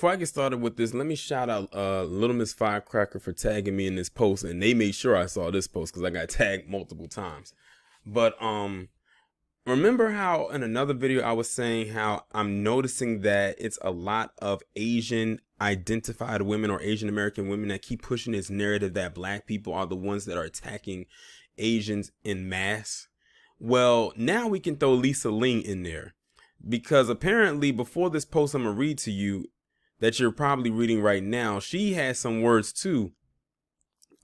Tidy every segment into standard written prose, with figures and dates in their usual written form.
Before I get started with this, let me shout out Little Miss Firecracker for tagging me in this post, and they made sure I saw this post because I got tagged multiple times. But remember how in another video I was saying how I'm noticing that it's a lot of Asian identified women or Asian American women that keep pushing this narrative that black people are the ones that are attacking Asians in mass. Well, now we can throw Lisa Ling in there because apparently before this post I'm gonna read to you that you're probably reading right now, she has some words too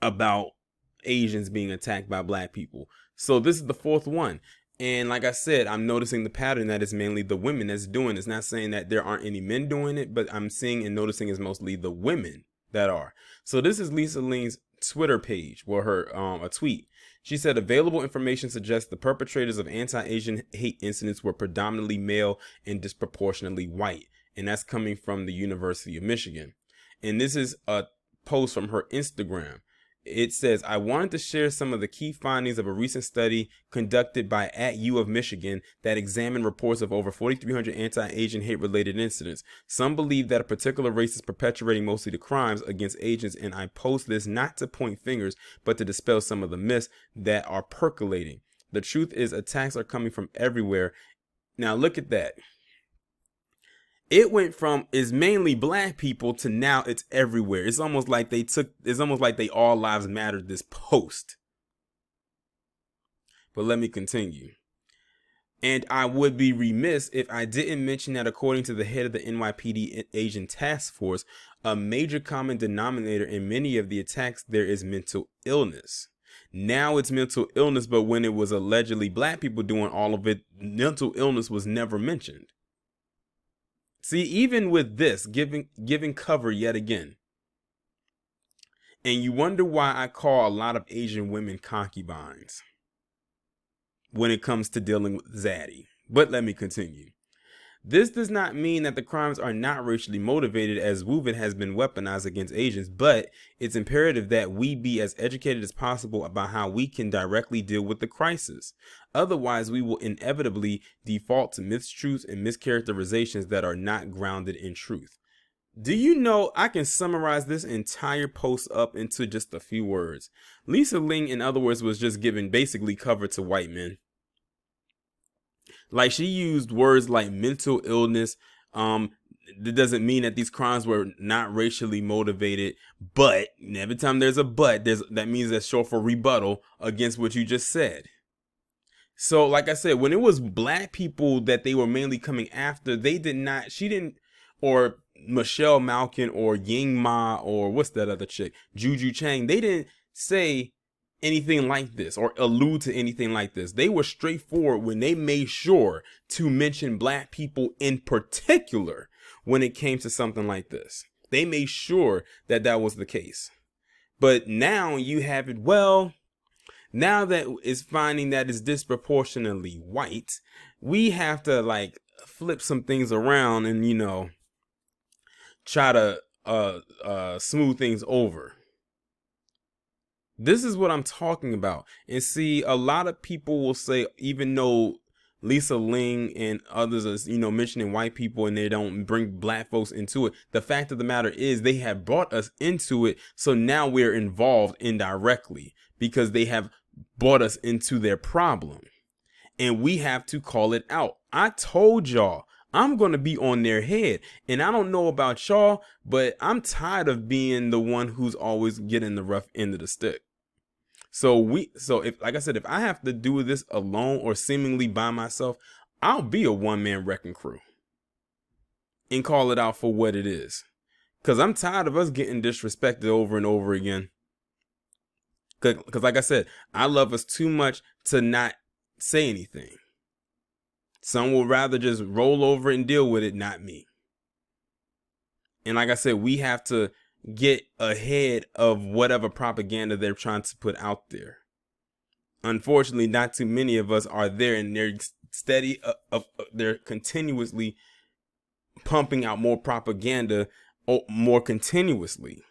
about Asians being attacked by black people. So this is the fourth one. And like I said, I'm noticing the pattern that it's mainly the women that's doing it. It's not saying that there aren't any men doing it, but I'm seeing and noticing it's mostly the women that are. So this is Lisa Ling's Twitter page, or her a tweet. She said available information suggests the perpetrators of anti-Asian hate incidents were predominantly male and disproportionately white. And that's coming from the University of Michigan. And this is a post from her Instagram. It says, I wanted to share some of the key findings of a recent study conducted by @U of Michigan that examined reports of over 4,300 anti-Asian hate-related incidents. Some believe that a particular race is perpetuating mostly the crimes against Asians, and I post this not to point fingers, but to dispel some of the myths that are percolating. The truth is attacks are coming from everywhere. Now look at that. It went from is mainly black people to now it's everywhere. It's almost like they all lives mattered this post. But let me continue. And I would be remiss if I didn't mention that according to the head of the NYPD Asian Task Force, a major common denominator in many of the attacks there is mental illness. Now it's mental illness, but when it was allegedly black people doing all of it, mental illness was never mentioned. See, even with this, giving cover yet again. And you wonder why I call a lot of Asian women concubines when it comes to dealing with Zaddy. But let me continue. This does not mean that the crimes are not racially motivated, as movement has been weaponized against Asians, but it's imperative that we be as educated as possible about how we can directly deal with the crisis. Otherwise, we will inevitably default to mistruths and mischaracterizations that are not grounded in truth. Do you know I can summarize this entire post up into just a few words? Lisa Ling, in other words, was just giving basically cover to white men. Like she used words like mental illness. That doesn't mean that these crimes were not racially motivated, but every time there's a but, that means that's short for rebuttal against what you just said. So like I said, when it was black people that they were mainly coming after, or Michelle Malkin or Ying Ma or what's that other chick, Juju Chang, they didn't say anything like this or allude to anything like this. They were straightforward when they made sure to mention black people in particular when it came to something like this. They made sure that that was the case. But now you have it, well, now that it's finding that it's disproportionately white, we have to like flip some things around and, try to smooth things over. This is what I'm talking about. And see, a lot of people will say, even though Lisa Ling and others are, mentioning white people and they don't bring black folks into it, the fact of the matter is they have brought us into it. So now we're involved indirectly because they have brought us into their problem and we have to call it out. I told y'all I'm going to be on their head, and I don't know about y'all, but I'm tired of being the one who's always getting the rough end of the stick. So if, like I said, if I have to do this alone or seemingly by myself, I'll be a one-man wrecking crew and call it out for what it is. Cause I'm tired of us getting disrespected over and over again. Cause like I said, I love us too much to not say anything. Some will rather just roll over and deal with it, not me. And like I said, we have to get ahead of whatever propaganda they're trying to put out there. Unfortunately, not too many of us are there, and they're they're continuously pumping out more propaganda more continuously.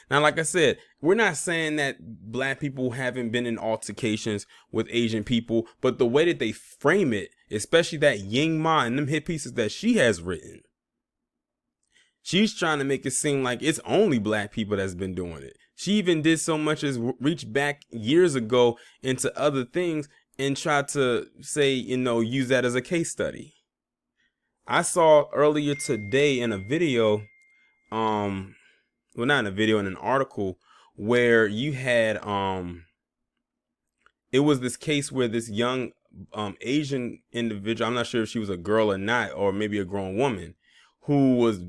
Now, like I said, we're not saying that black people haven't been in altercations with Asian people, but the way that they frame it, especially that Ying Ma and them hit pieces that she has written, She's trying to make it seem like it's only black people that's been doing it. She even did so much as reach back years ago into other things and try to say, use that as a case study. I saw earlier today in a video, well, not in a video, in an article where you had, it was this case where this young Asian individual, I'm not sure if she was a girl or not, or maybe a grown woman, who was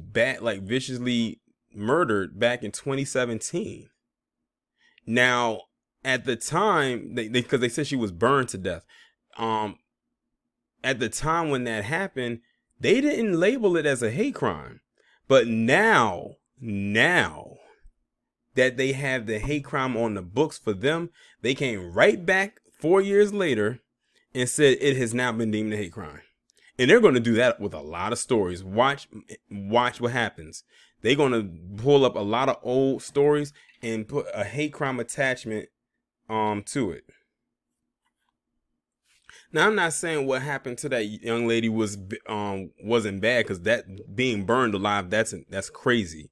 like viciously murdered back in 2017. Now, at the time, because they said she was burned to death. At the time when that happened, they didn't label it as a hate crime. But now that they have the hate crime on the books for them, they came right back 4 years later and said it has now been deemed a hate crime. And they're going to do that with a lot of stories. Watch what happens. They're going to pull up a lot of old stories and put a hate crime attachment to it. Now, I'm not saying what happened to that young lady wasn't bad, because that being burned alive, that's crazy.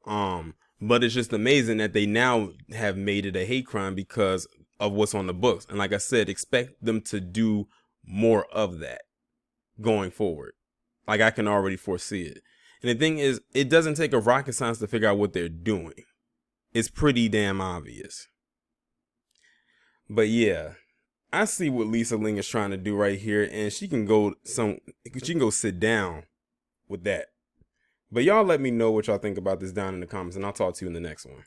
But it's just amazing that they now have made it a hate crime because of what's on the books. And like I said, expect them to do more of that going forward. Like, I can already foresee it. And the thing is, it doesn't take a rocket science to figure out what they're doing. It's pretty damn obvious. But yeah, I see what Lisa Ling is trying to do right here, and she can go sit down with that. But y'all let me know what y'all think about this down in the comments, and I'll talk to you in the next one.